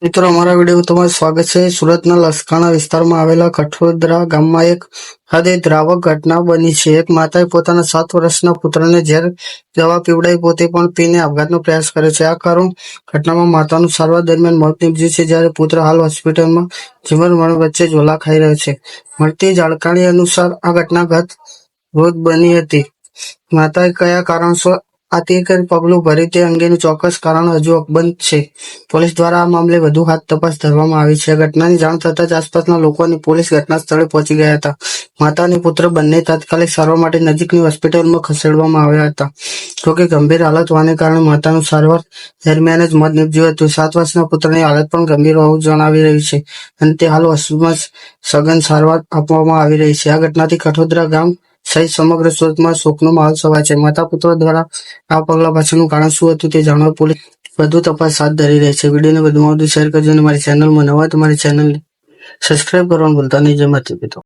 મિત્રો, અમારા વિડીયોમાં તમારું સ્વાગત છે। સુરતના લસકાણા વિસ્તારમાં આવેલા કઠોદરા ગામમાં એક હૃદયદ્રાવક ઘટના બની છે। એક માતાએ પોતાના 7 વર્ષના પુત્રને ઝેર દવા પીવડાવી પોતે પણ પીને આપઘાતનો પ્રયાસ કર્યો છે। આ કરુણ ઘટનામાં માતાનું સારવાર દરમિયાન મોત નીપજ્યું છે, જ્યારે પુત્ર હાલ હોસ્પિટલમાં જીવન મરણ વચ્ચે ઝોલા ખાઈ રહ્યો છે। મળતી જાણકારી અનુસાર આ ઘટના ગત રોજ બની હતી। માતાએ કયા કારણસર આત્યંતિક પગલું ભર્યું તે અંગેનું ચોક્કસ કારણ હજુ અકબંધ છે। પોલીસ દ્વારા આ મામલે વધુ હાથ તપાસ ધરવામાં આવી છે। ઘટનાની જાણ થતાં જ આસપાસના લોકો અને પોલીસ ઘટના સ્થળે પહોંચી ગયા હતા। માતા અને પુત્ર બંને તાત્કાલિક સારવાર માટે નજીકની હોસ્પિટલમાં ખસેડવામાં આવ્યા હતા। જોકે ગંભીર હાલત હોવાને કારણે માતાનું સારવાર દરમિયાન જ મોત નીપજ્યું હતું। 7 વર્ષના પુત્રની હાલત પણ ગંભીર હોવાનું જણાવી રહ્યું છે અને તે હાલ હોસ્પિટલમાં સઘન સારવાર આપવામાં આવી રહી છે। આ ઘટનાથી કઠોદરા ગામ સહિત સમગ્ર સુરતમાં શોકનો માહોલ છવાયો છે। માતા પુત્ર દ્વારા આ પગલા પાછળનું કારણ શું હતું તે જાણવા પોલીસ વધુ તપાસ હાથ ધરી રહી છે। વિડીયોને વધુમાં વધુ શેર કરજો અને મારી ચેનલમાં નવા હોય તો મારી ચેનલને સબસ્ક્રાઇબ કરવાનું ભૂલતા નહીં। જય માતા પિતા।